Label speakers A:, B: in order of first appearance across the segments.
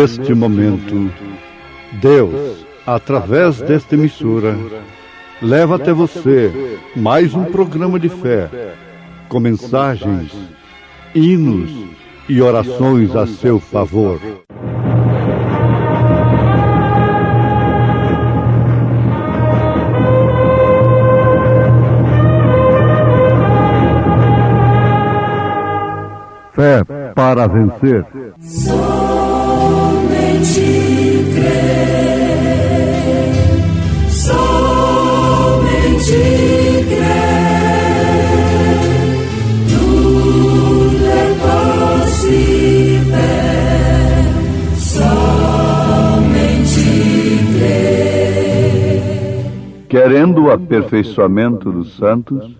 A: neste momento, Deus, através desta emissora, leva até você mais um programa de fé, com mensagens, hinos e orações a seu favor. Fé para vencer.
B: Somente crer, somente crer, tudo é possível, somente crer.
A: Querendo o aperfeiçoamento dos santos,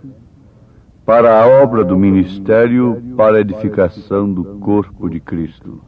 A: para a obra do ministério, para a edificação do corpo de Cristo.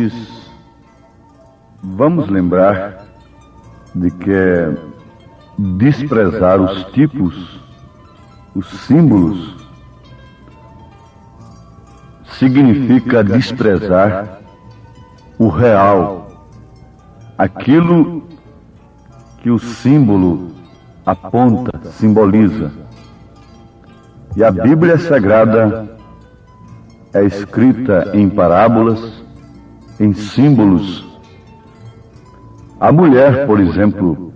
C: Antes, vamos lembrar de que desprezar os tipos, os símbolos, significa desprezar o real, aquilo que o símbolo aponta, simboliza. E a Bíblia Sagrada é escrita em parábolas, em símbolos. A mulher, por exemplo,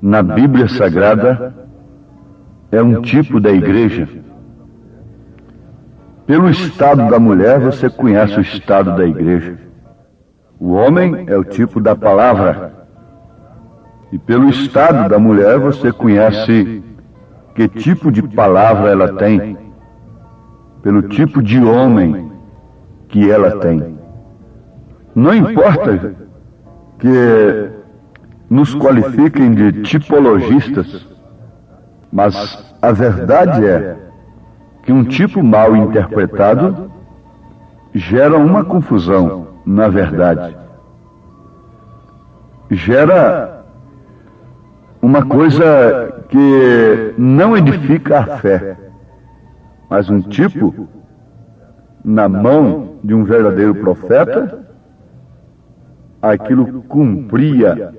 C: na Bíblia Sagrada, é um tipo da igreja. Pelo estado da mulher, você conhece o estado da igreja. O homem é o tipo da palavra. E pelo estado da mulher, você conhece que tipo de palavra ela tem. Pelo tipo de homem que ela tem. Não importa que nos qualifiquem de tipologistas, mas a verdade é que um tipo mal interpretado gera uma confusão, na verdade. Gera uma coisa que não edifica a fé, mas um tipo, na mão de um verdadeiro profeta, aquilo cumpria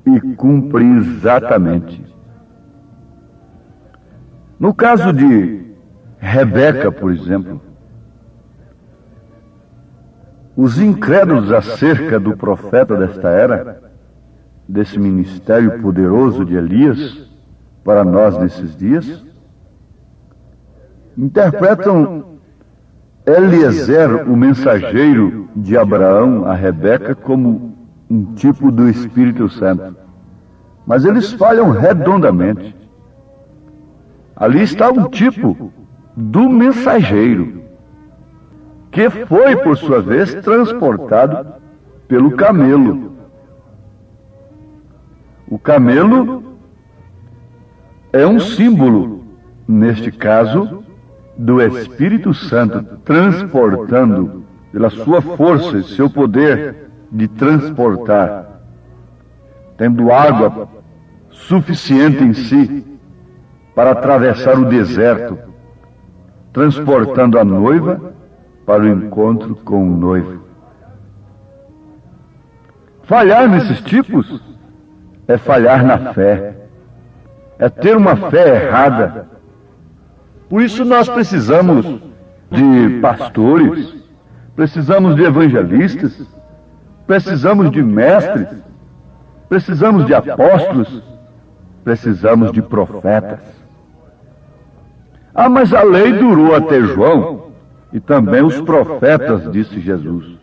C: e cumpre exatamente. No caso de Rebeca, por exemplo, os incrédulos acerca do profeta desta era, desse ministério poderoso de Elias, para nós nesses dias, interpretam Eliezer, o mensageiro de Abraão a Rebeca, como um tipo do Espírito Santo. Mas eles falham redondamente. Ali está um tipo do mensageiro, que foi, por sua vez, transportado pelo camelo. O camelo é um símbolo, neste caso, do Espírito Santo, transportando pela sua força e seu poder de transportar, tendo água suficiente em si para atravessar o deserto, transportando a noiva para o encontro com o noivo. Falhar nesses tipos é falhar na fé, é ter uma fé errada. Por isso nós precisamos de pastores, precisamos de evangelistas, precisamos de mestres, precisamos de apóstolos, precisamos de profetas. Ah, mas a lei durou até João, e também os profetas, disse Jesus.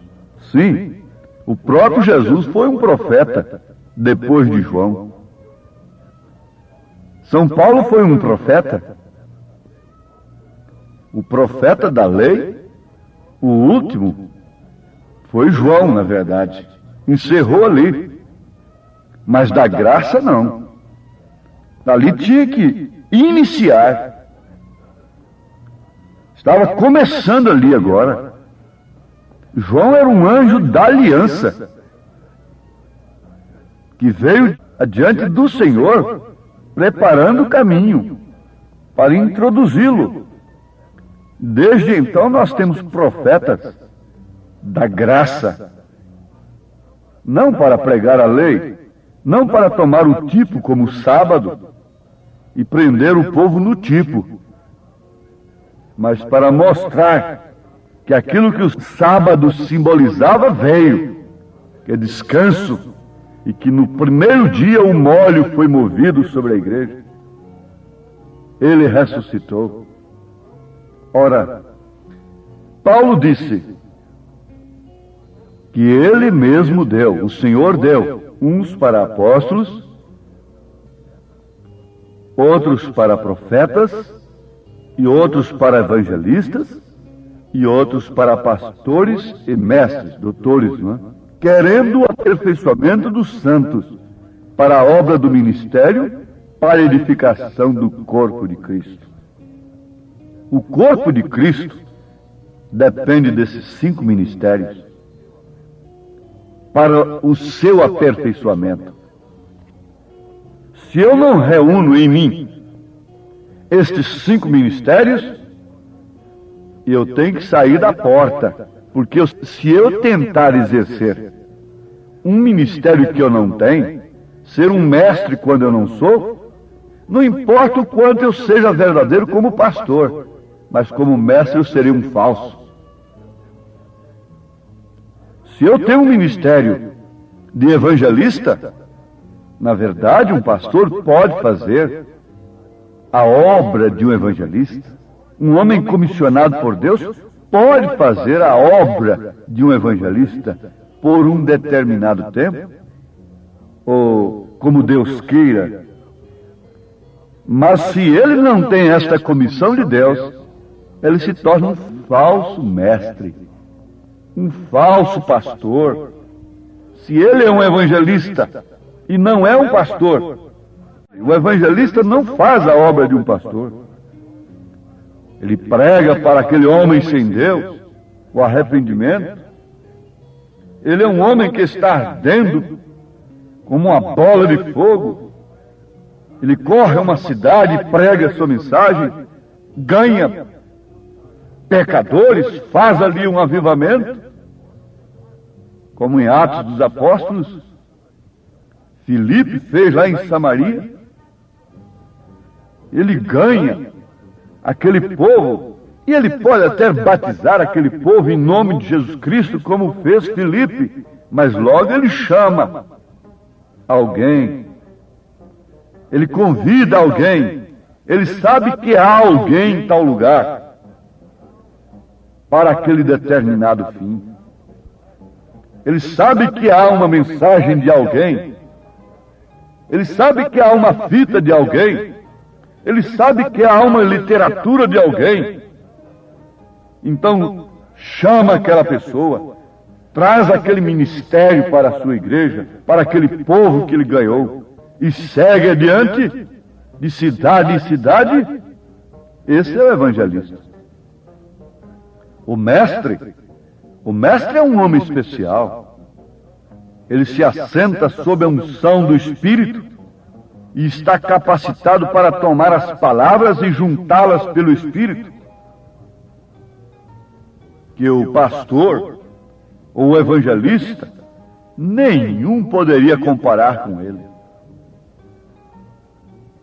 C: Sim, o próprio Jesus foi um profeta depois de João. São Paulo foi um profeta. O profeta da lei, o último, foi João, na verdade. Encerrou ali. Mas da graça, não. Ali tinha que iniciar. Estava começando ali agora. João era um anjo da aliança, que veio adiante do Senhor, preparando o caminho para introduzi-lo. Desde então nós temos profetas da graça, não para pregar a lei, não para tomar o tipo como sábado e prender o povo no tipo, mas para mostrar que aquilo que o sábado simbolizava veio, que é descanso, e que no primeiro dia o molho foi movido sobre a igreja. Ele ressuscitou. Ora, Paulo disse que ele mesmo deu, o Senhor deu, uns para apóstolos, outros para profetas, e outros para evangelistas, e outros para pastores e mestres, doutores, não é? Querendo o aperfeiçoamento dos santos para a obra do ministério, para a edificação do corpo de Cristo. O corpo de Cristo depende desses 5 ministérios. para o seu aperfeiçoamento. Se eu não reúno em mim estes 5 ministérios, eu tenho que sair da porta, porque se eu tentar exercer um ministério que eu não tenho, ser um mestre quando eu não sou, não importa o quanto eu seja verdadeiro como pastor, mas como mestre eu serei um falso. Se eu tenho um ministério de evangelista, na verdade um pastor pode fazer a obra de um evangelista. Um homem comissionado por Deus pode fazer a obra de um evangelista por um determinado tempo, ou como Deus queira. Mas se ele não tem esta comissão de Deus, ele se torna um falso mestre, um falso pastor. Se ele é um evangelista e não é um pastor, o evangelista não faz a obra de um pastor. Ele prega para aquele homem sem Deus o arrependimento. Ele é um homem que está ardendo como uma bola de fogo. Ele corre a uma cidade e prega a sua mensagem, ganha pecadores, faz ali um avivamento, como em Atos dos Apóstolos, Filipe fez lá em Samaria. Ele ganha aquele povo, e ele pode até batizar aquele povo em nome de Jesus Cristo, como fez Filipe, mas logo ele chama alguém, ele convida alguém, ele sabe que há alguém em tal lugar para aquele determinado fim. Ele sabe que há uma mensagem de alguém, ele sabe que há uma fita de alguém, ele sabe que há uma literatura de alguém. Então, chama aquela pessoa, traz aquele ministério para a sua igreja, para aquele povo que ele ganhou, e segue adiante, de cidade em cidade. Esse é o evangelista. O mestre é um homem especial. Ele se assenta sob a unção do Espírito e está capacitado para tomar as palavras e juntá-las pelo Espírito, que o pastor ou o evangelista nenhum poderia comparar com ele.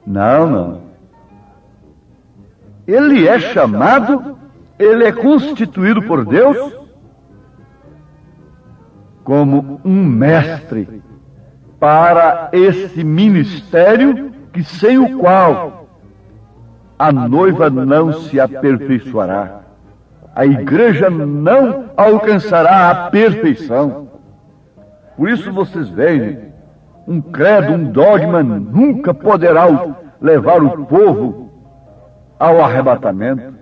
C: Não. Ele é chamado, ele é constituído por Deus como um mestre para esse ministério, que sem o qual a noiva não se aperfeiçoará, a igreja não alcançará a perfeição. Por isso vocês veem, um credo, um dogma nunca poderá levar o povo ao arrebatamento.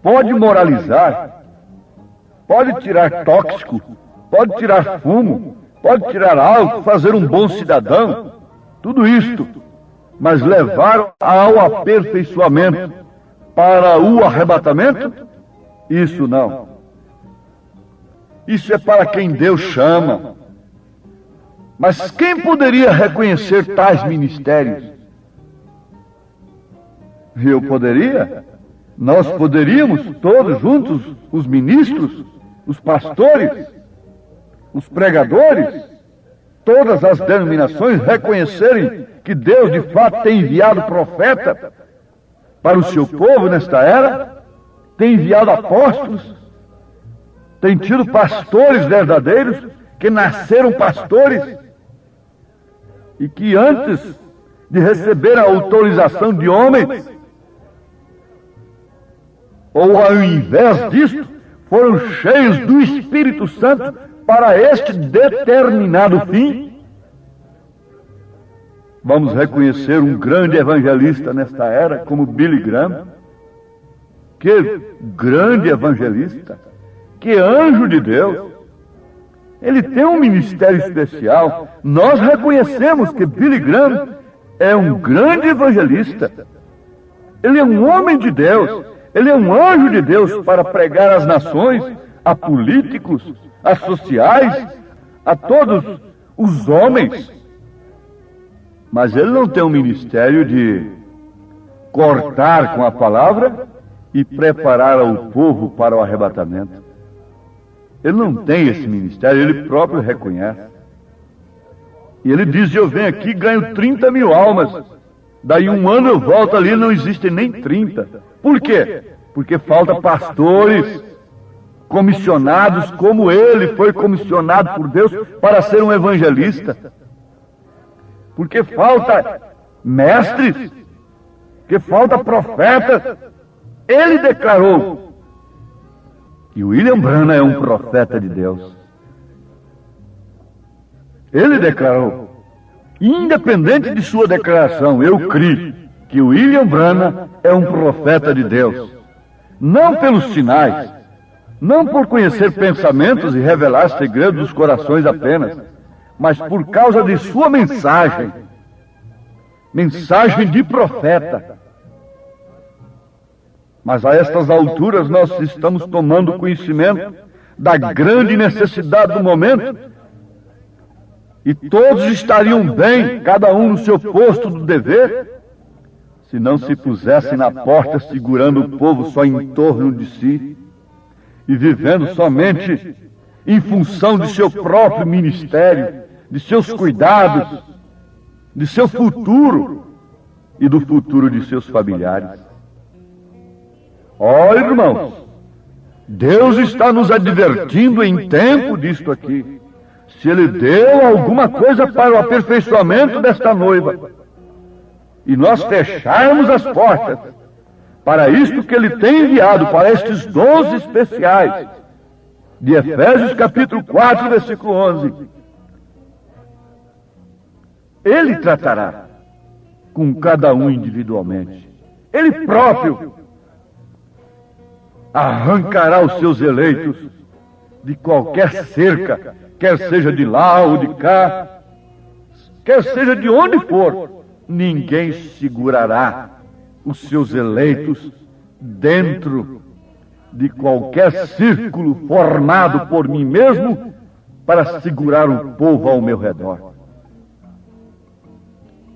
C: Pode moralizar, pode tirar tóxico, pode tirar fumo, pode tirar álcool, fazer um bom cidadão, tudo isto, mas levar ao aperfeiçoamento para o arrebatamento, isso não. Isso é para quem Deus chama. Mas quem poderia reconhecer tais ministérios? Eu poderia? Nós poderíamos, todos juntos, os ministros, os pastores, os pregadores, todas as denominações, reconhecerem que Deus de fato tem enviado profeta para o seu povo nesta era, tem enviado apóstolos, tem tido pastores verdadeiros que nasceram pastores e que antes de receber a autorização de homens, ou ao invés disso, foram cheios do Espírito Santo para este determinado fim. Vamos reconhecer um grande evangelista nesta era, como Billy Graham. Que grande evangelista, que anjo de Deus. Ele tem um ministério especial. Nós reconhecemos que Billy Graham é um grande evangelista. Ele é um homem de Deus. Ele é um anjo de Deus para pregar às nações, a políticos, a sociais, a todos os homens. Mas ele não tem um ministério de cortar com a palavra e preparar o povo para o arrebatamento. Ele não tem esse ministério, ele próprio reconhece. E ele diz: eu venho aqui e ganho 30 mil almas. Daí um ano eu volto ali e não existem nem 30. Por quê? Porque falta pastores comissionados como ele foi comissionado por Deus para ser um evangelista. Porque falta mestres, porque falta profetas. Ele declarou. E William Branham é um profeta de Deus. Ele declarou. Independente de sua declaração, eu creio que William Branham é um profeta de Deus. Não pelos sinais, não por conhecer pensamentos e revelar segredos dos corações apenas, mas por causa de sua mensagem. Mensagem de profeta. Mas a estas alturas nós estamos tomando conhecimento da grande necessidade do momento. E todos estariam bem, cada um no seu posto do dever, se não se pusessem na porta segurando o povo só em torno de si e vivendo somente em função de seu próprio ministério, de seus cuidados, de seu futuro e do futuro de seus familiares. Ó, irmãos, Deus está nos advertindo em tempo disto aqui. Se Ele deu alguma coisa para o aperfeiçoamento desta noiva, e nós fecharmos as portas para isto que Ele tem enviado, para estes dons especiais, de Efésios capítulo 4, versículo 11, Ele tratará com cada um individualmente. Ele próprio arrancará os seus eleitos de qualquer cerca, quer seja de lá ou de cá, quer seja de onde for. Ninguém segurará os seus eleitos dentro de qualquer círculo formado por mim mesmo para segurar o povo ao meu redor.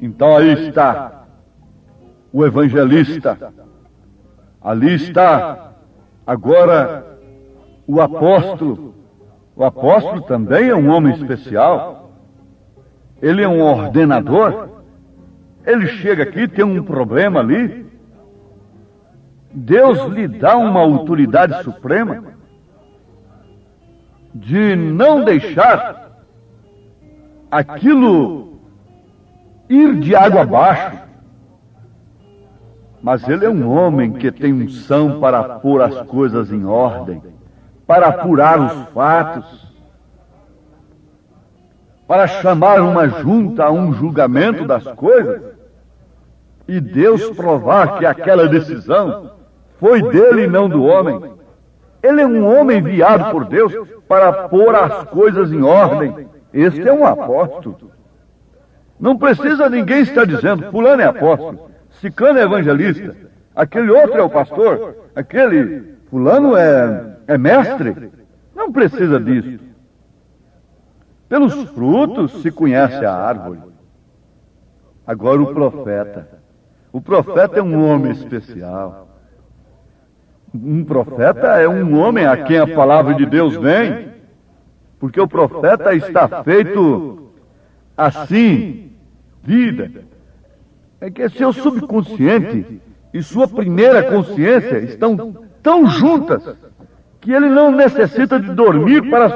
C: Então aí está o evangelista, ali está agora o apóstolo. O apóstolo também é um homem especial. Ele é um ordenador. Ele chega aqui, tem um problema ali. Deus lhe dá uma autoridade suprema de não deixar aquilo ir de água abaixo. Mas ele é um homem que tem unção para pôr as coisas em ordem, para apurar os fatos, para chamar uma junta a um julgamento das coisas, e Deus provar que aquela decisão foi dele e não do homem. Ele é um homem enviado por Deus para pôr as coisas em ordem. Este é um apóstolo. Não precisa ninguém estar dizendo: fulano é apóstolo, ciclano é evangelista, aquele outro é o pastor, aquele fulano é mestre. Não precisa disso. Pelos frutos se conhece a árvore. Agora o profeta. O profeta é um homem especial. Um profeta é um homem a quem a palavra de Deus vem, porque o profeta está feito assim, vida. É que seu subconsciente e sua primeira consciência estão tão juntas que ele não necessita de dormir para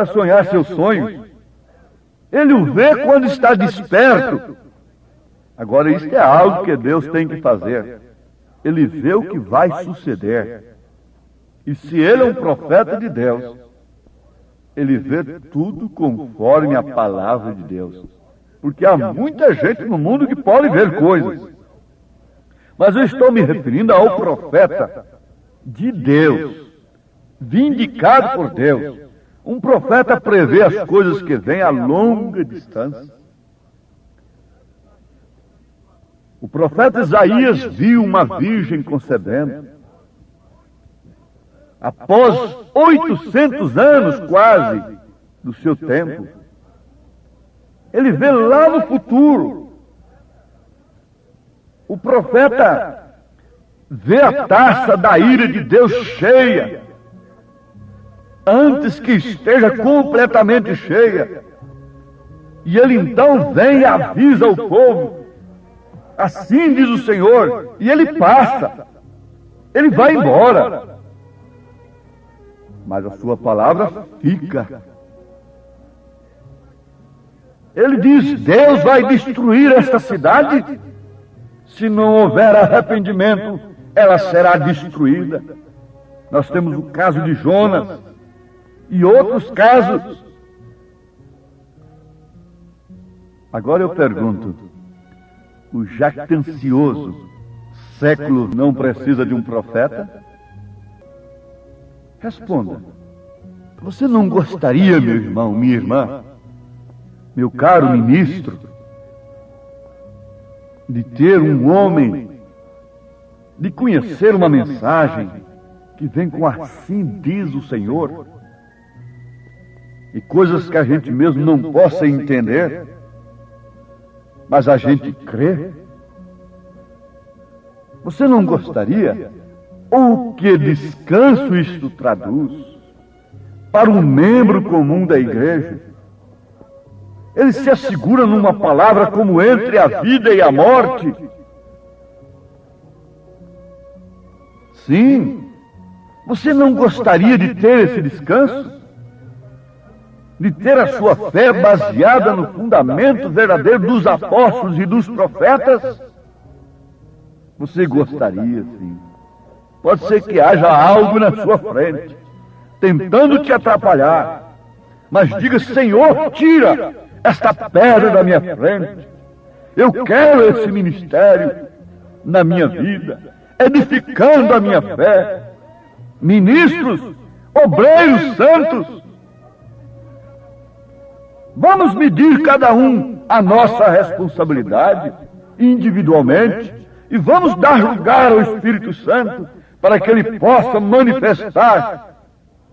C: sonhar seus sonhos. Ele o vê quando está desperto. Agora, isso é algo que Deus tem que fazer. Ele vê o que vai suceder. E se ele é um profeta de Deus, ele vê tudo conforme a palavra de Deus. Porque há muita gente no mundo que pode ver coisas. Mas eu estou me referindo ao profeta de Deus, vindicado por Deus. Um profeta prevê as coisas que vêm a longa distância. O profeta Isaías viu uma virgem concebendo. após 800 anos quase do seu tempo, ele vê lá no futuro. O profeta vê a taça da ira de Deus cheia, antes que esteja completamente cheia. E ele então vem e avisa o povo. Assim diz o Senhor. E ele passa. Ele vai embora. Mas a sua palavra fica. Ele diz: Deus vai destruir esta cidade. Se não houver arrependimento, ela será destruída. Nós temos o caso de Jonas e outros casos. Agora eu pergunto: o jactancioso século não precisa de um profeta? Responda. Você não gostaria, meu irmão, minha irmã, meu caro ministro, de ter um homem, de conhecer uma mensagem que vem com assim diz o Senhor, e coisas que a gente mesmo não possa entender, mas a gente crê? Você não gostaria? Ou que descanso isto traduz para um membro comum da igreja? Ele se assegura numa palavra como entre a vida e a morte. Sim, você não gostaria de ter esse descanso? De ter a sua fé baseada no fundamento verdadeiro dos apóstolos e dos profetas? Você gostaria, sim. Pode ser que haja algo na sua frente, tentando te atrapalhar. Mas diga: Senhor, tira esta pedra da minha frente. Eu quero esse ministério na minha vida, edificando a minha fé. Ministros, obreiros santos, vamos medir cada um a nossa responsabilidade, individualmente, e vamos dar lugar ao Espírito Santo para que ele possa manifestar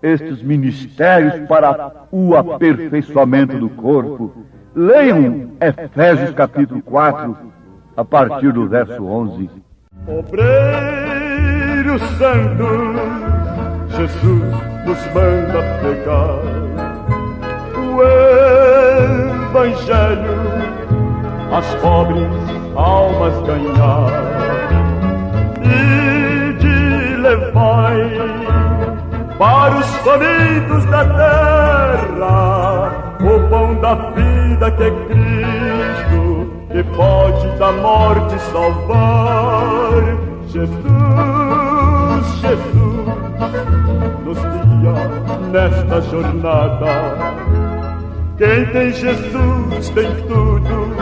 C: estes ministérios para o aperfeiçoamento do corpo. Leiam Efésios capítulo 4, a partir do verso 11.
D: Obreiros santos, Jesus nos manda pregar o Evangelho, as pobres almas ganhar, e de levai para os famintos da terra o pão da vida que é Cristo, que pode da morte salvar. Jesus, Jesus, nos guia nesta jornada. Quem tem Jesus tem tudo,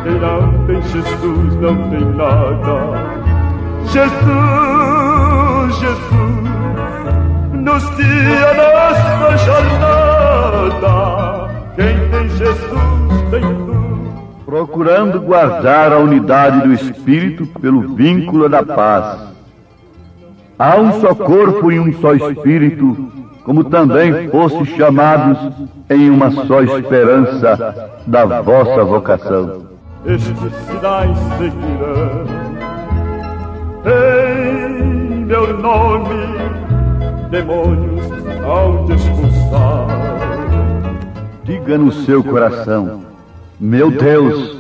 D: quem não tem Jesus não tem nada. Jesus, Jesus, nos guia nesta jornada. Quem tem Jesus tem tudo.
C: Procurando guardar a unidade do Espírito pelo vínculo da paz. Há um só corpo e um só Espírito, como também fosse chamados em uma só esperança da vossa vocação.
D: Estes sinais seguirão em meu nome, demônios ao te expulsar.
C: Diga no seu coração: meu Deus,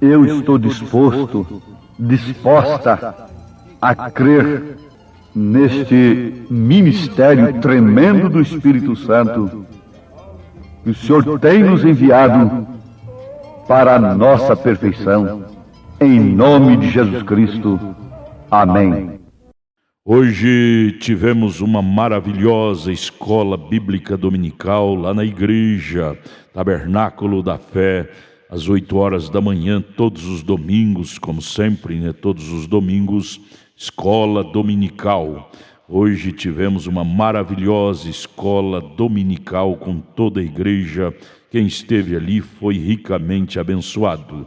C: eu estou disposto, disposta a crer neste ministério tremendo do Espírito Santo que o Senhor tem nos enviado para a nossa perfeição, em nome de Jesus Cristo. Amém.
E: Hoje tivemos uma maravilhosa escola bíblica dominical lá na igreja Tabernáculo da Fé, às 8 horas da manhã, todos os domingos, como sempre, né? Todos os domingos, escola dominical. Hoje tivemos uma maravilhosa escola dominical com toda a igreja. Quem esteve ali foi ricamente abençoado.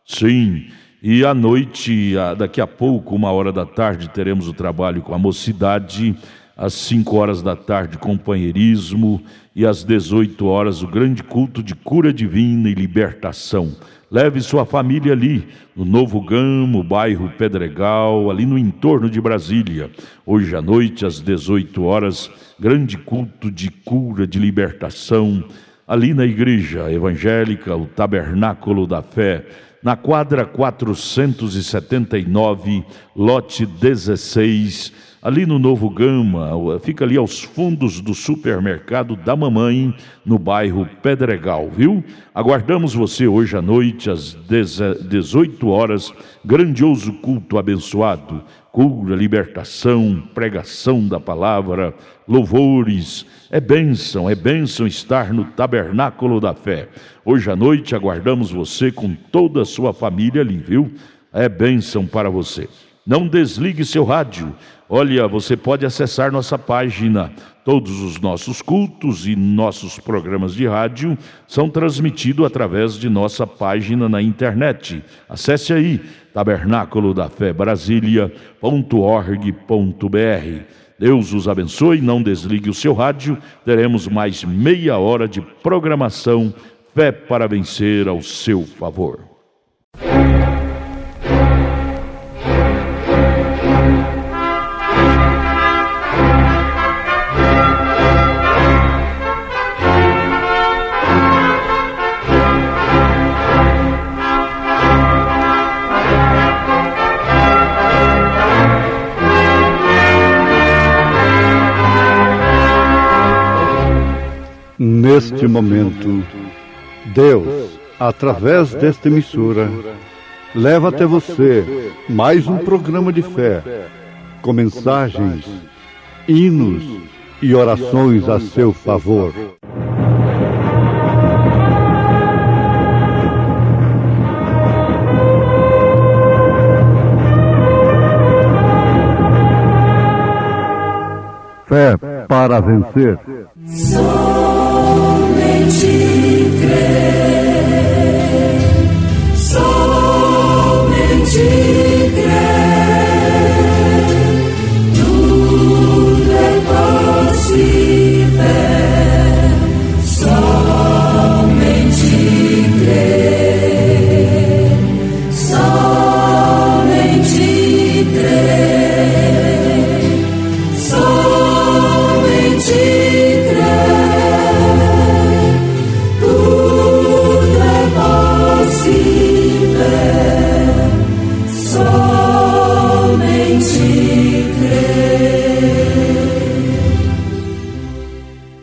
E: Sim, e à noite, daqui a pouco, 1 hora da tarde, teremos o trabalho com a mocidade, às 5 horas da tarde, companheirismo, e às 18 horas, o grande culto de cura divina e libertação. Leve sua família ali, no Novo Gamo, bairro Pedregal, ali no entorno de Brasília. Hoje à noite, às 18 horas, grande culto de cura, de libertação, ali na igreja evangélica, o Tabernáculo da Fé, na quadra 479, lote 16, ali no Novo Gama, fica ali aos fundos do supermercado da mamãe, no bairro Pedregal, viu? Aguardamos você hoje à noite, às 18 horas, grandioso culto abençoado, cura, libertação, pregação da palavra, louvores. É bênção estar no Tabernáculo da Fé. Hoje à noite aguardamos você com toda a sua família ali, viu? É bênção para você. Não desligue seu rádio. Olha, você pode acessar nossa página. Todos os nossos cultos e nossos programas de rádio são transmitidos através de nossa página na internet. Acesse aí, tabernaculodafebrasilia.org.br. Deus os abençoe, não desligue o seu rádio. Teremos mais meia hora de programação. Fé para vencer ao seu favor.
A: Neste momento, Deus, através desta emissora, leva até você mais um programa de fé, com mensagens, hinos e orações a seu favor. Fé para vencer.
B: Somente crer, somente crer, tudo é possível, somente crer, somente crer, somente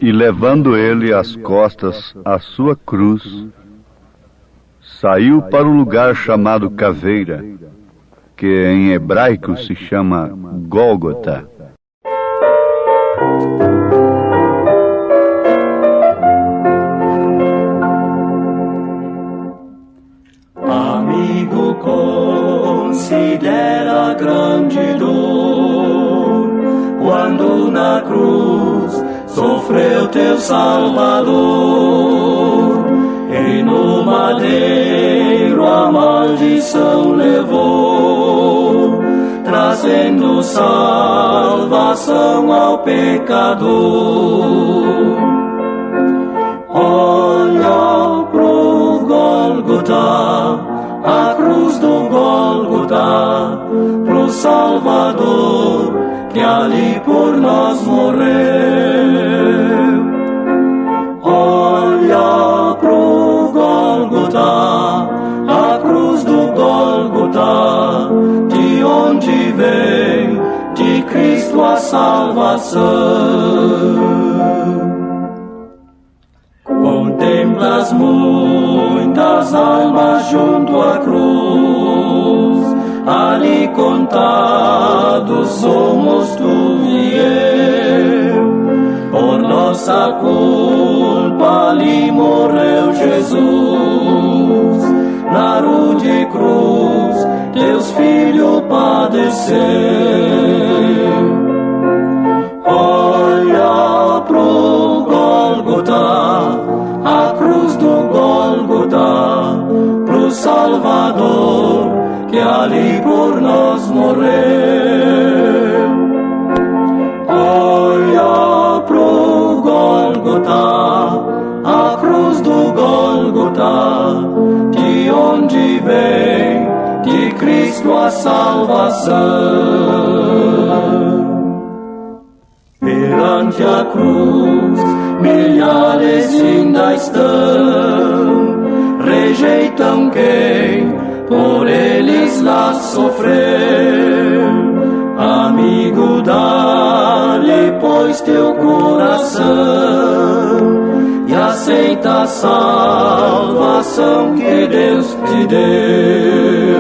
C: E levando ele às costas a sua cruz, saiu para o lugar chamado Caveira, que em hebraico se chama Gólgota.
F: Amigo, considera grande dor quando na cruz sofreu teu Salvador, e no madeiro a maldição levou, trazendo salvação ao pecador. Olha pro Gólgota, a cruz do Gólgota, pro Salvador que ali por nós morreu. Olha pro Gólgota, a cruz do Gólgota, de onde vem de Cristo a salvação. Contemplas muitas almas junto à cruz, ali contados somos tu e eu. Por nossa culpa ali morreu Jesus, na rude cruz Deus Filho padeceu. Olha pro Gólgota, a cruz do Gólgota, pro Salvador que ali por nós morreu. Olha Cristo a salvação. Perante a cruz, milhares ainda estão, rejeitam quem por eles lá sofreu. Amigo, dá-lhe, pois, teu coração e aceita a salvação que Deus te deu.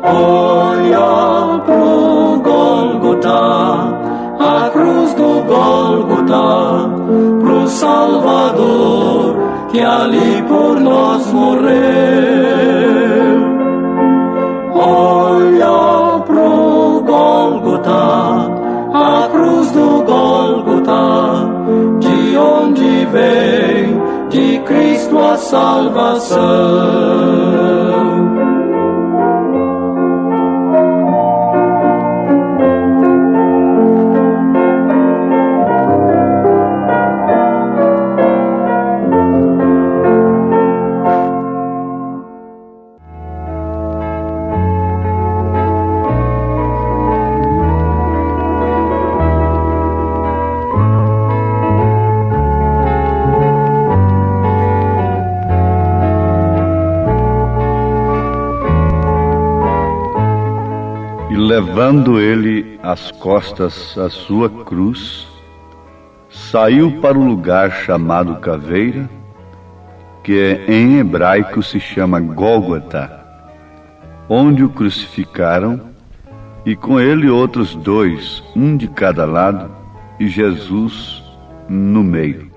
F: Olha pro Gólgota, a cruz do Gólgota, pro Salvador que ali por nós morreu. Olha pro Gólgota, a cruz do Gólgota, de onde vem de Cristo a salvação.
C: Levando ele às costas a sua cruz, saiu para o lugar chamado Caveira, que em hebraico se chama Gólgota, onde o crucificaram, e com ele outros dois, um de cada lado, e Jesus no meio.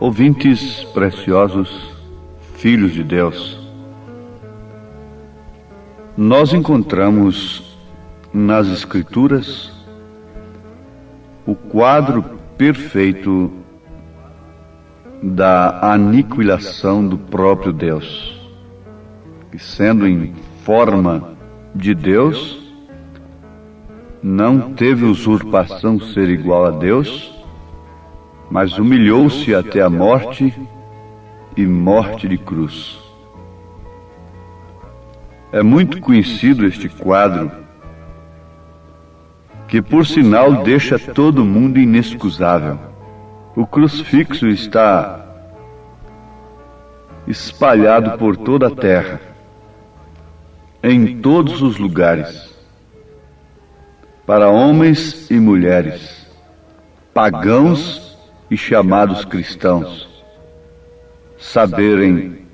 C: Ouvintes preciosos, filhos de Deus, nós encontramos nas Escrituras o quadro perfeito da aniquilação do próprio Deus, que, sendo em forma de Deus, não teve usurpação ser igual a Deus, mas humilhou-se até a morte e morte de cruz. É muito conhecido este quadro, que por sinal deixa todo mundo inexcusável. O crucifixo está espalhado por toda a terra, em todos os lugares, para homens e mulheres, pagãos e chamados cristãos, saberem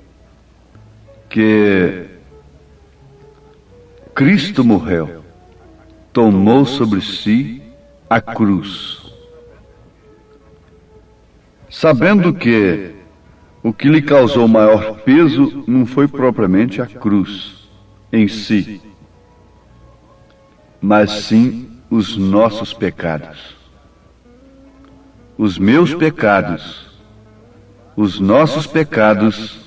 C: que Cristo morreu, tomou sobre si a cruz, sabendo que o que lhe causou maior peso não foi propriamente a cruz em si, mas sim os nossos pecados. Os meus pecados, os nossos pecados,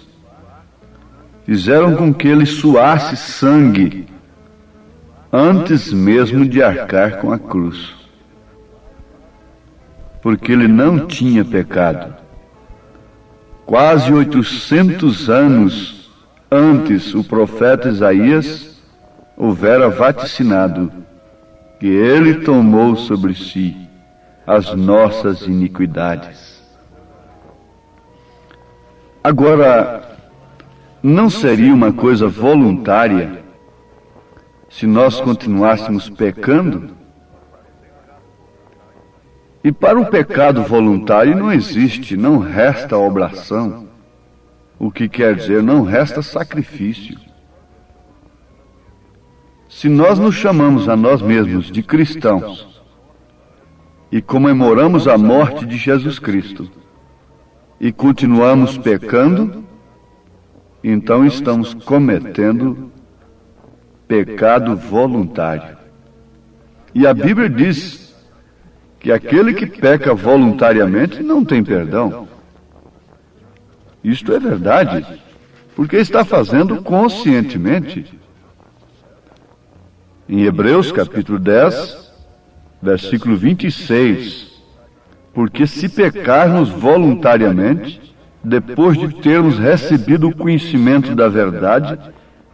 C: fizeram com que ele suasse sangue antes mesmo de arcar com a cruz. Porque ele não tinha pecado. Quase 800 anos antes, o profeta Isaías houvera vaticinado que ele tomou sobre si as nossas iniquidades. Agora, não seria uma coisa voluntária se nós continuássemos pecando? E para o pecado voluntário não existe, não resta oblação, o que quer dizer não resta sacrifício. Se nós nos chamamos a nós mesmos de cristãos e comemoramos a morte de Jesus Cristo e continuamos pecando, então estamos cometendo pecado voluntário. E a Bíblia diz que aquele que peca voluntariamente não tem perdão. Isto é verdade, porque está fazendo conscientemente. Em Hebreus capítulo 10, versículo 26, porque se pecarmos voluntariamente, depois de termos recebido o conhecimento da verdade,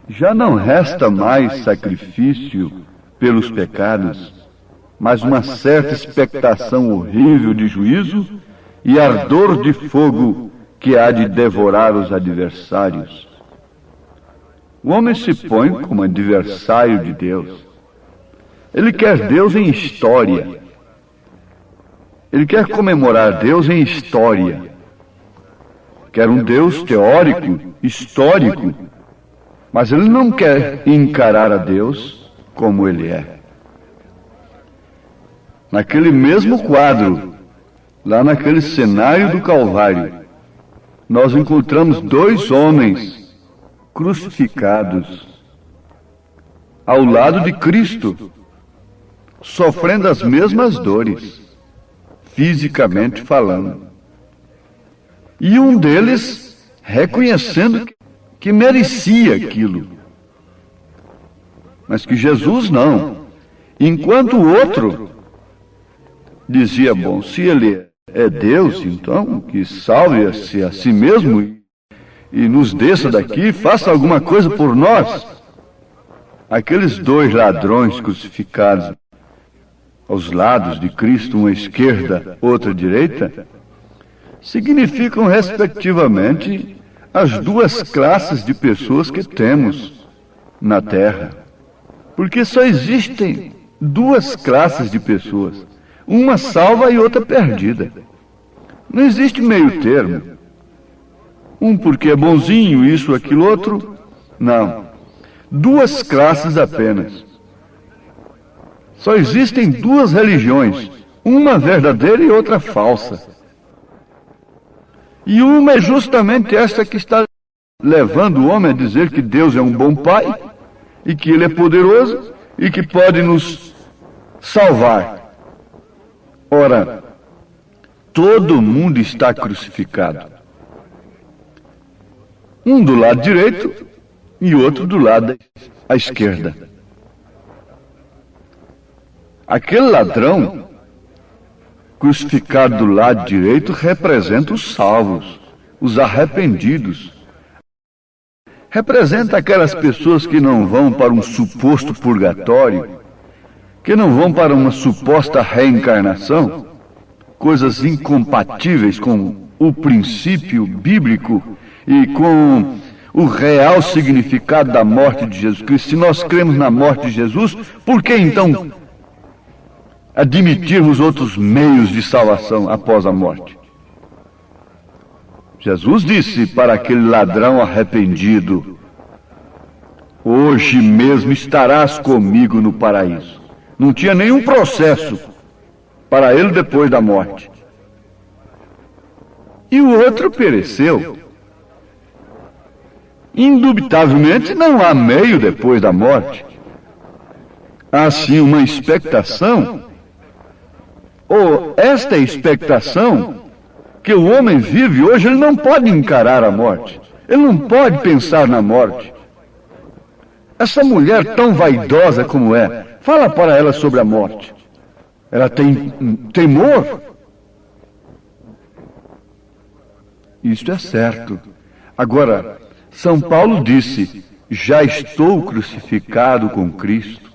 C: já não resta mais sacrifício pelos pecados, mas uma certa expectação horrível de juízo e ardor de fogo que há de devorar os adversários. O homem se põe como adversário de Deus. Ele quer Deus em história. Ele quer comemorar Deus em história. Quer um Deus teórico, histórico, mas ele não quer encarar a Deus como ele é. Naquele mesmo quadro, lá naquele cenário do Calvário, nós encontramos dois homens crucificados ao lado de Cristo, sofrendo as mesmas dores, fisicamente falando. E um deles reconhecendo que merecia aquilo, mas que Jesus não. Enquanto o outro dizia, bom, se ele é Deus, então que salve-se a si mesmo e nos desça daqui, faça alguma coisa por nós. Aqueles dois ladrões crucificados aos lados de Cristo, uma à esquerda, outra à direita, significam, respectivamente, as duas classes de pessoas que temos na Terra. Porque só existem duas classes de pessoas, uma salva e outra perdida. Não existe meio termo. Um porque é bonzinho, isso, aquilo, outro. Não. Duas classes apenas. Só existem duas religiões, uma verdadeira e outra falsa. E uma é justamente essa que está levando o homem a dizer que Deus é um bom pai, e que Ele é poderoso, e que pode nos salvar. Ora, todo mundo está crucificado. Um do lado direito e outro do lado à esquerda. Aquele ladrão crucificado do lado direito representa os salvos, os arrependidos. Representa aquelas pessoas que não vão para um suposto purgatório, que não vão para uma suposta reencarnação, coisas incompatíveis com o princípio bíblico e com o real significado da morte de Jesus Cristo. Se nós cremos na morte de Jesus, por que então admitirmos outros meios de salvação após a morte? Jesus disse para aquele ladrão arrependido, hoje mesmo estarás comigo no paraíso. Não tinha nenhum processo para ele depois da morte. E o outro pereceu. Indubitavelmente não há meio depois da morte. Há sim uma expectação, ou esta expectação que o homem vive hoje. Ele não pode encarar a morte, ele não pode pensar na morte. Essa mulher tão vaidosa como é, fala para ela sobre a morte. Ela tem temor. Isto é certo. Agora, São Paulo disse, já estou crucificado com Cristo,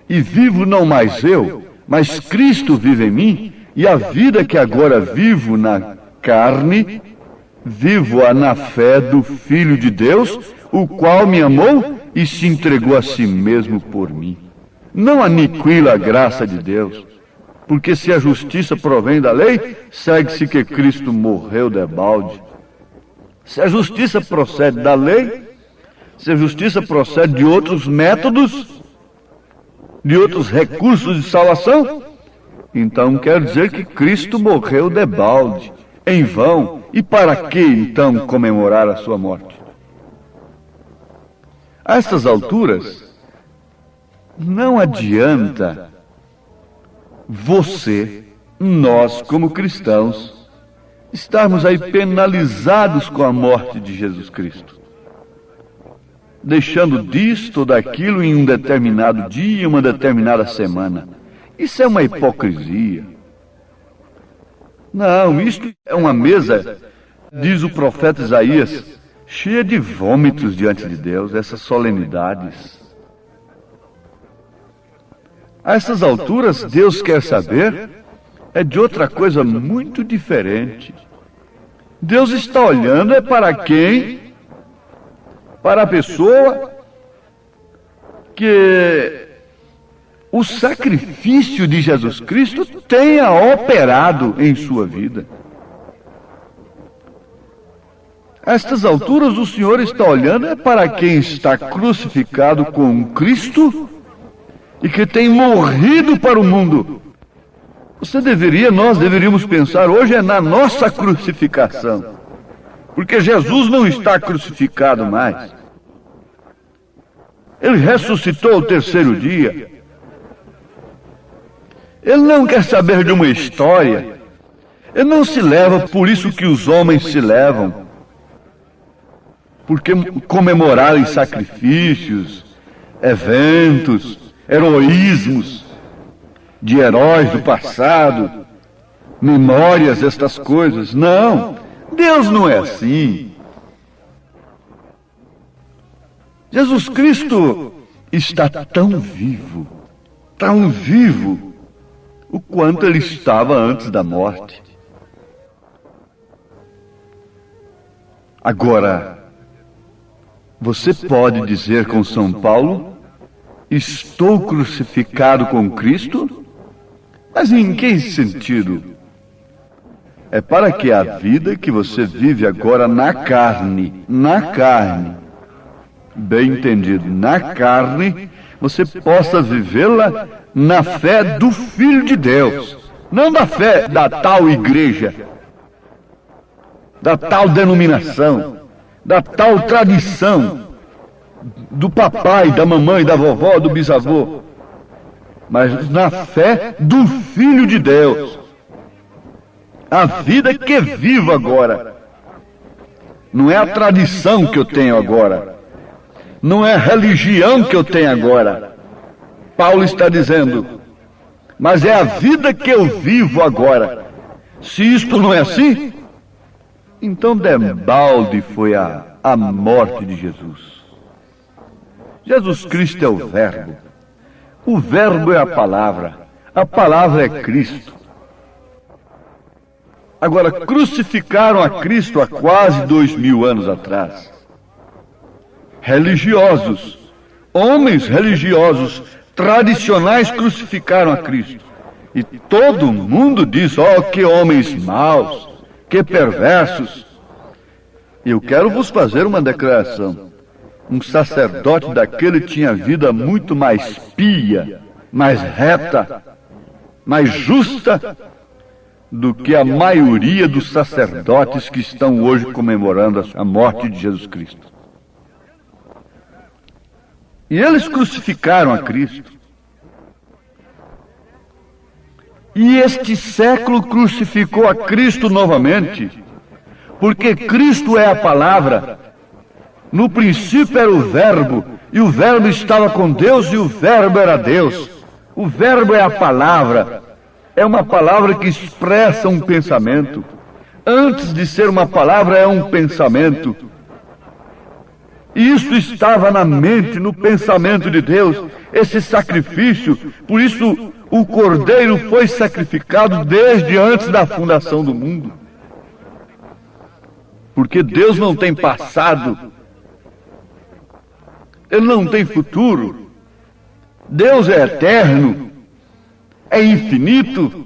C: e vivo não mais eu, mas Cristo vive em mim, e a vida que agora vivo na carne, vivo-a na fé do Filho de Deus, o qual me amou e se entregou a si mesmo por mim. Não aniquila a graça de Deus, porque se a justiça provém da lei, segue-se que Cristo morreu debalde. Se a justiça procede da lei, se a justiça procede de outros métodos, de outros recursos de salvação, então quer dizer que Cristo morreu debalde, em vão. E para que então comemorar a sua morte? A essas alturas, não adianta você, nós como cristãos, estarmos aí penalizados com a morte de Jesus Cristo, deixando disto ou daquilo em um determinado dia, uma determinada semana. Isso é uma hipocrisia. Não, isto é uma mesa, diz o profeta Isaías, cheia de vômitos diante de Deus, essas solenidades. A essas alturas, Deus quer saber é de outra coisa muito diferente. Deus está olhando é para quem? Para a pessoa que o sacrifício de Jesus Cristo tenha operado em sua vida. A estas alturas, o Senhor está olhando é para quem está crucificado com Cristo e que tem morrido para o mundo. Nós deveríamos pensar hoje é na nossa crucificação, porque Jesus não está crucificado mais. Ele ressuscitou ao terceiro dia. Ele não quer saber de uma história. Ele não se leva por isso que os homens se levam, porque comemorarem sacrifícios, eventos, heroísmos de heróis do passado, memórias, estas coisas. Não, Deus não é assim. Jesus Cristo está tão vivo, o quanto ele estava antes da morte. Agora, você pode dizer com São Paulo, estou crucificado com Cristo? Mas em que sentido? É para que a vida que você vive agora na carne, bem entendido, na carne, você possa vivê-la na fé do Filho de Deus, não da fé da tal igreja, da tal denominação, da tal tradição, do papai, da mamãe, da vovó, do bisavô, mas na fé do Filho de Deus. A vida que vivo agora. Não é a tradição que eu tenho agora. Não é a religião que eu tenho agora. Paulo está dizendo, mas é a vida que eu vivo agora. Se isto não é assim, então debalde foi a morte de Jesus. Jesus Cristo é o Verbo. O Verbo é a palavra é Cristo. Agora, crucificaram a Cristo há quase 2000 anos atrás. Religiosos, homens religiosos, tradicionais, crucificaram a Cristo. E todo mundo diz, que homens maus, que perversos. Eu quero vos fazer uma declaração. Um sacerdote daquele tinha vida muito mais pia, mais reta, mais justa do que a maioria dos sacerdotes que estão hoje comemorando a morte de Jesus Cristo. E eles crucificaram a Cristo. E este século crucificou a Cristo novamente, porque Cristo é a palavra. No princípio era o Verbo, e o Verbo estava com Deus, e o Verbo era Deus. O Verbo é a palavra. É uma palavra que expressa um pensamento. Antes de ser uma palavra, é um pensamento. E isso estava na mente, no pensamento de Deus, esse sacrifício. Por isso, o Cordeiro foi sacrificado desde antes da fundação do mundo. Porque Deus não tem passado. Ele não tem futuro. Deus é eterno, é infinito.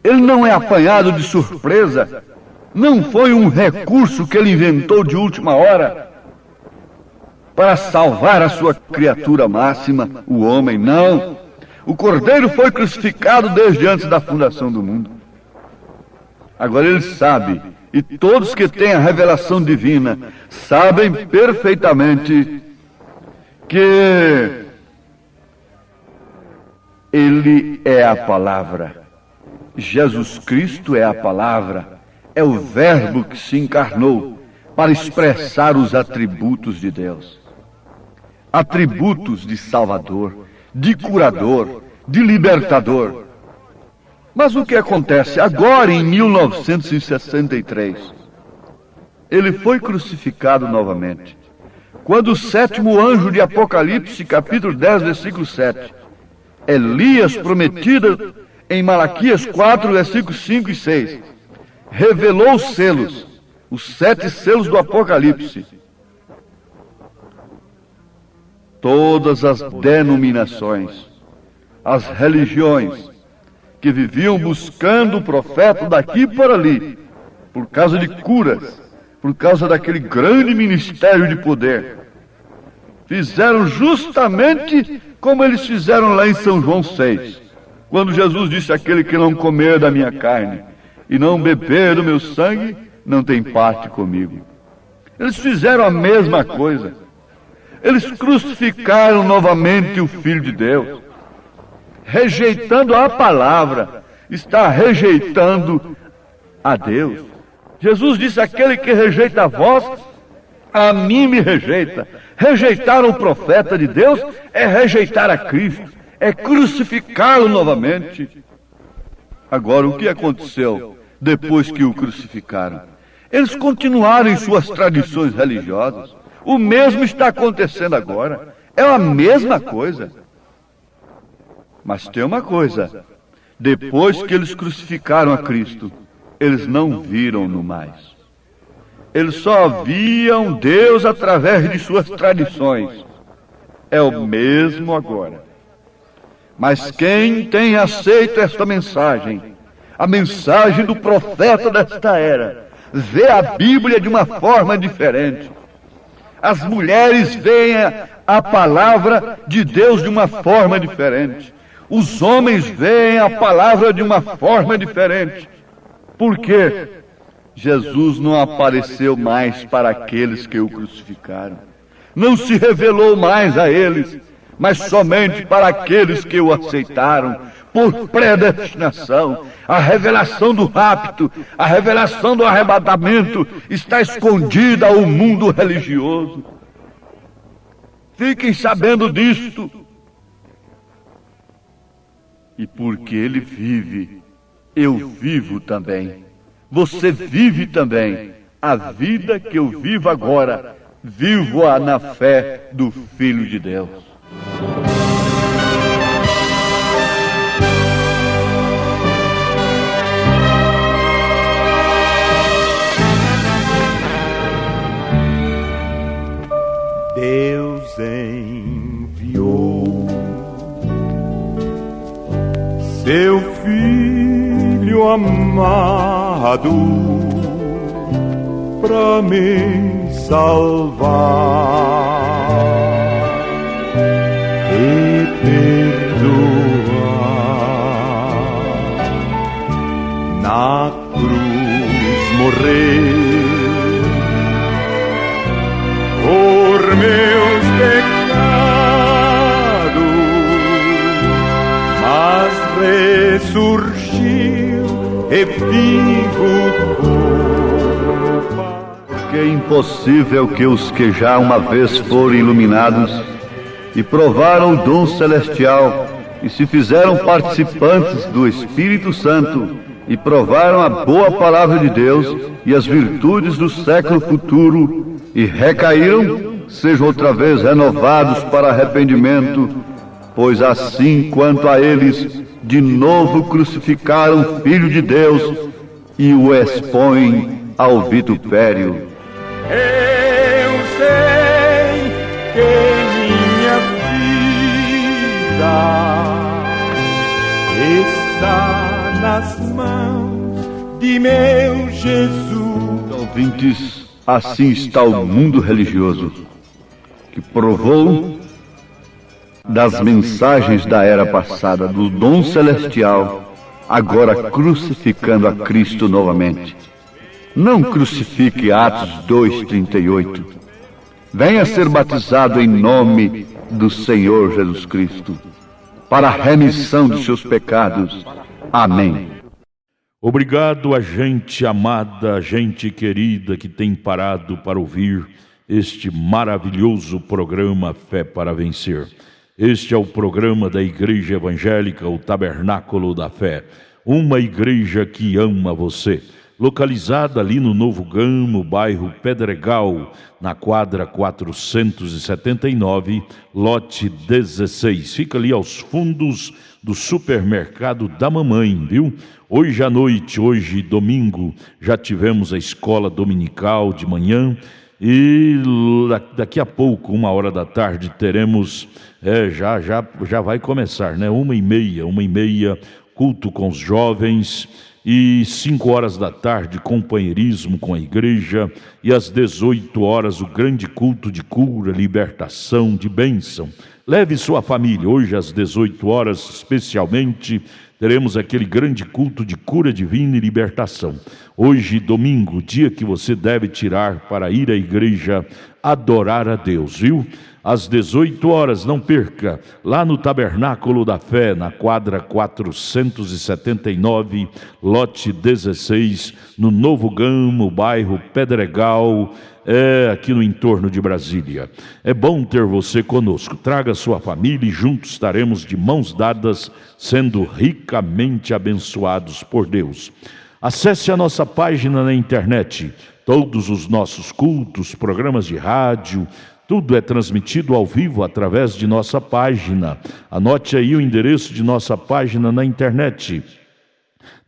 C: Ele não é apanhado de surpresa. Não foi um recurso que ele inventou de última hora. para salvar a sua criatura máxima, o homem. Não. O Cordeiro foi crucificado desde antes da fundação do mundo. Agora ele sabe, e todos que têm a revelação divina sabem perfeitamente que ele é a palavra. Jesus Cristo é a palavra, é o Verbo que se encarnou para expressar os atributos de Deus. Atributos de Salvador, de curador, de libertador. Mas o que acontece agora em 1963? Ele foi crucificado novamente. Quando o sétimo anjo de Apocalipse, capítulo 10, versículo 7, Elias, prometida em Malaquias 4, versículos 5 e 6, revelou os selos, os 7 selos do Apocalipse. Todas as denominações, as religiões que viviam buscando o profeta daqui e por ali, por causa de curas, por causa daquele grande ministério de poder, fizeram justamente como eles fizeram lá em São João 6, quando Jesus disse: aquele que não comer da minha carne e não beber do meu sangue, não tem parte comigo. Eles fizeram a mesma coisa. Eles crucificaram novamente o Filho de Deus, rejeitando a palavra, está rejeitando a Deus. Jesus disse: aquele que rejeita a vós, a mim me rejeita. Rejeitar o profeta de Deus é rejeitar a Cristo, é crucificá-lo novamente. Agora, o que aconteceu depois que o crucificaram? Eles continuaram em suas tradições religiosas. O mesmo está acontecendo agora. É a mesma coisa. Mas tem uma coisa: depois que eles crucificaram a Cristo, eles não viram-no mais. Eles só viam Deus através de suas tradições. É o mesmo agora. Mas quem tem aceito esta mensagem, a mensagem do profeta desta era, vê a Bíblia de uma forma diferente. As mulheres veem a palavra de Deus de uma forma diferente. Os homens veem a palavra de uma forma diferente. Por quê? Jesus não apareceu mais para aqueles que o crucificaram. Não se revelou mais a eles, mas somente para aqueles que o aceitaram por predestinação. A revelação do rapto, a revelação do arrebatamento está escondida ao mundo religioso. Fiquem sabendo disto. E porque ele vive, eu vivo também. Você vive também. A vida que eu vivo agora, vivo-a na fé do Filho de Deus.
D: Deus enviou seu Filho amado pra me salvar e perdoar. Na cruz morreu por meus pecados, mas ressurgiu e vivo por.
C: Porque é impossível que os que já uma vez foram iluminados e provaram o dom celestial e se fizeram participantes do Espírito Santo e provaram a boa palavra de Deus e as virtudes do século futuro e recaíram, sejam outra vez renovados para arrependimento, pois assim quanto a eles, de novo crucificaram o Filho de Deus e o expõem ao vitupério.
D: Eu sei que minha vida está nas mãos de meu Jesus.
C: Ouvintes, assim está o mundo religioso. que provou das mensagens da era passada, do dom celestial, agora crucificando a Cristo novamente. Não crucifique Atos 2:38. Venha ser batizado em nome do Senhor Jesus Cristo, para a remissão de seus pecados. Amém.
E: Obrigado a gente amada, gente querida que tem parado para ouvir este maravilhoso programa Fé para Vencer. Este é o programa da Igreja Evangélica, o Tabernáculo da Fé, uma igreja que ama você. Localizada ali no Novo Gamo, bairro Pedregal, na quadra 479, lote 16. Fica ali aos fundos do supermercado da mamãe, viu? Hoje à noite, hoje domingo, já tivemos a escola dominical de manhã e daqui a pouco, 1h da tarde, teremos, já vai começar, né? 1h30, culto com os jovens. E 5h da tarde, companheirismo com a igreja, e às 18h o grande culto de cura, libertação, de bênção. Leve sua família. Hoje às 18h especialmente teremos aquele grande culto de cura divina e libertação. Hoje, domingo, dia que você deve tirar para ir à igreja adorar a Deus, viu? Às 18h, não perca, lá no Tabernáculo da Fé, na quadra 479, lote 16, no Novo Gamo, bairro Pedregal, aqui no entorno de Brasília. É bom ter você conosco. Traga sua família e juntos estaremos de mãos dadas, sendo ricamente abençoados por Deus. Acesse a nossa página na internet. Todos os nossos cultos, programas de rádio, tudo é transmitido ao vivo através de nossa página. Anote aí o endereço de nossa página na internet: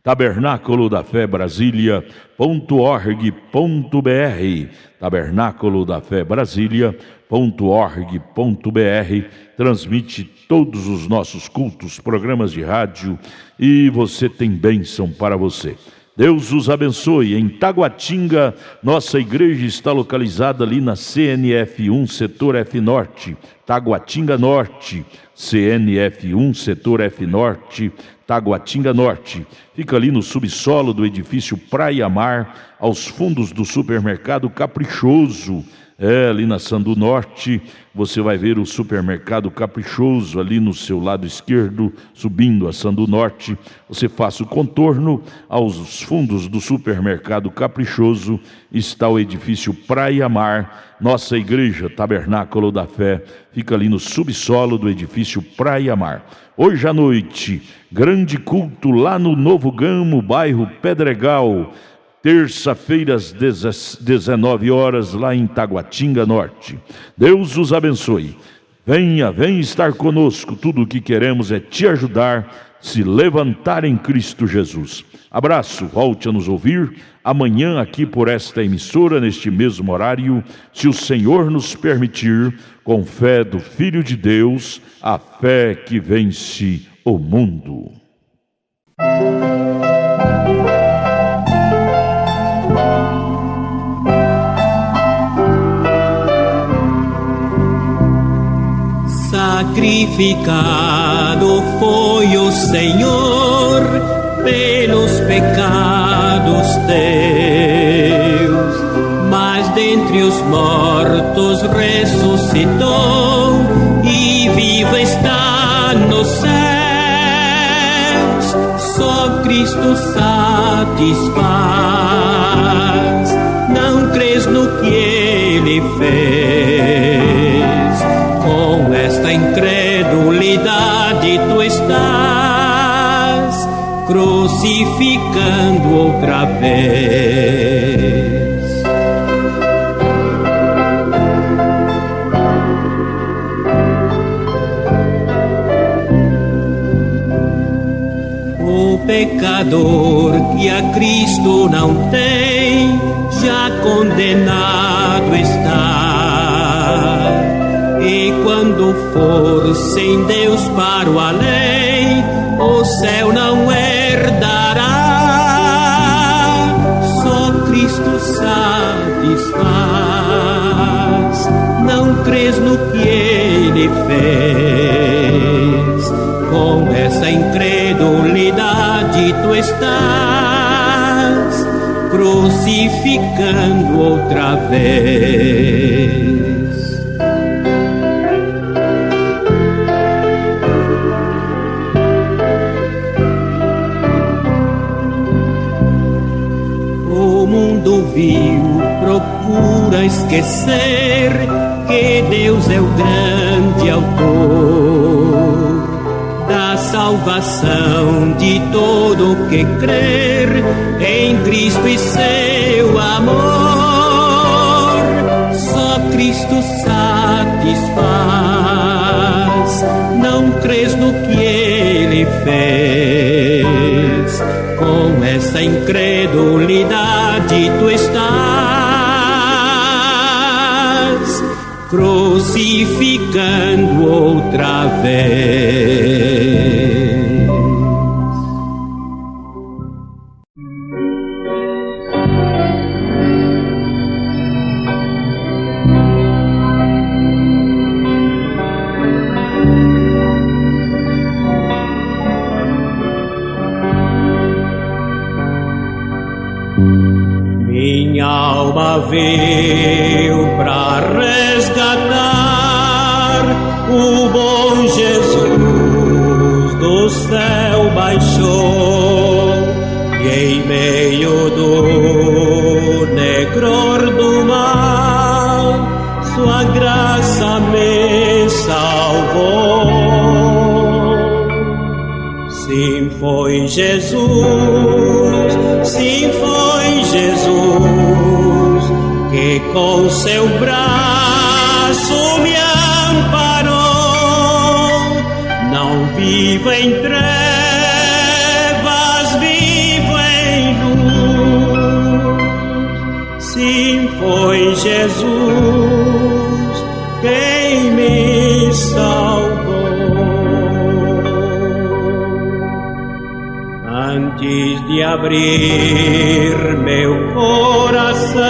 E: Tabernáculo da Fé Brasília.org.br. Tabernáculo da Fé Brasília.org.br. Transmite todos os nossos cultos, programas de rádio, e você tem bênção para você. Deus os abençoe. Em Taguatinga, nossa igreja está localizada ali na CNF1, setor F Norte, Taguatinga Norte, CNF1, setor F Norte, Taguatinga Norte. Fica ali no subsolo do edifício Praia Mar, aos fundos do supermercado Caprichoso. Ali na Sandu Norte, você vai ver o supermercado Caprichoso ali no seu lado esquerdo, subindo a Sandu Norte. Você faça o contorno, aos fundos do supermercado Caprichoso está o edifício Praia Mar. Nossa igreja Tabernáculo da Fé fica ali no subsolo do edifício Praia Mar. Hoje à noite, grande culto lá no Novo Gamo, bairro Pedregal. Terça-feira às 19h, lá em Taguatinga Norte. Deus os abençoe. Venha estar conosco. Tudo o que queremos é te ajudar, se levantar em Cristo Jesus. Abraço, volte a nos ouvir amanhã aqui por esta emissora, neste mesmo horário, se o Senhor nos permitir, com fé do Filho de Deus, a fé que vence o mundo.
F: Sacrificado foi o Senhor pelos pecados teus, mas dentre os mortos ressuscitou e vivo está nos céus. Só Cristo satisfaz. Não crês no que Ele fez? Com esta incredulidade tu estás crucificando outra vez. O pecador que a Cristo não tem, já condenado está. E quando for sem Deus para o além, o céu não herdará. Só Cristo satisfaz. Não crês no ele fez. Com essa incredulidade tu estás crucificando outra vez. O mundo vil procura esquecer que Deus é o grande autor da salvação de todo que crer em Cristo e seu amor. Só Cristo satisfaz, não crês no que Ele fez. Com essa incredulidade tu estás crucificando outra vez. Minha alma veio pra resgatar, o bom Jesus do céu baixou, e em meio do negror do mar, sua graça me salvou. Sim, foi Jesus, sim, foi Jesus, que com seu braço me amparou. Não vivo em trevas, vivo em luz. Sim, foi Jesus quem me salvou. Antes de abrir meu coração,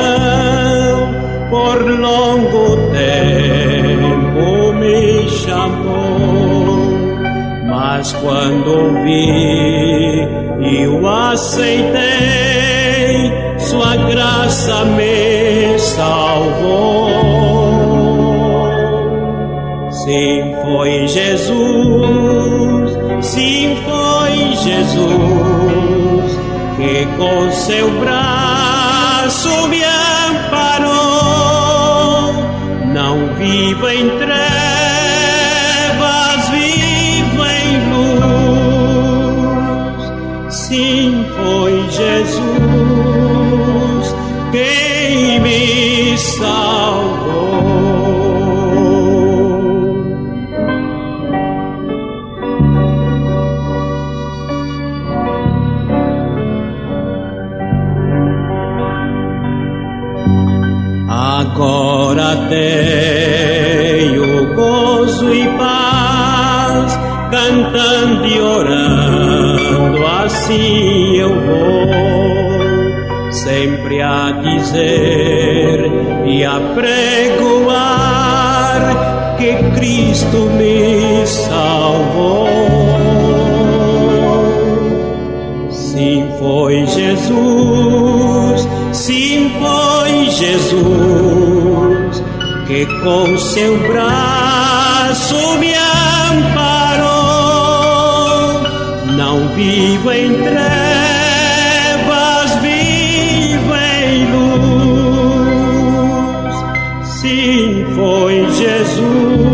F: por longo tempo me chamou, mas quando ouvi e o aceitei, sua graça me salvou. Sim, foi Jesus, sim, foi Jesus, que com seu braço me amparou. Não vivo em trevas, vivo em luz. Sim, foi Jesus quem me salvou. Agora tenho gozo e paz, cantando e orando, assim eu vou, sempre a dizer e a pregoar que Cristo me salvou. Sim, foi Jesus, sim, foi Jesus, que com seu braço me amparou. Não vivo em trevas, vivo em luz. Sim, foi Jesus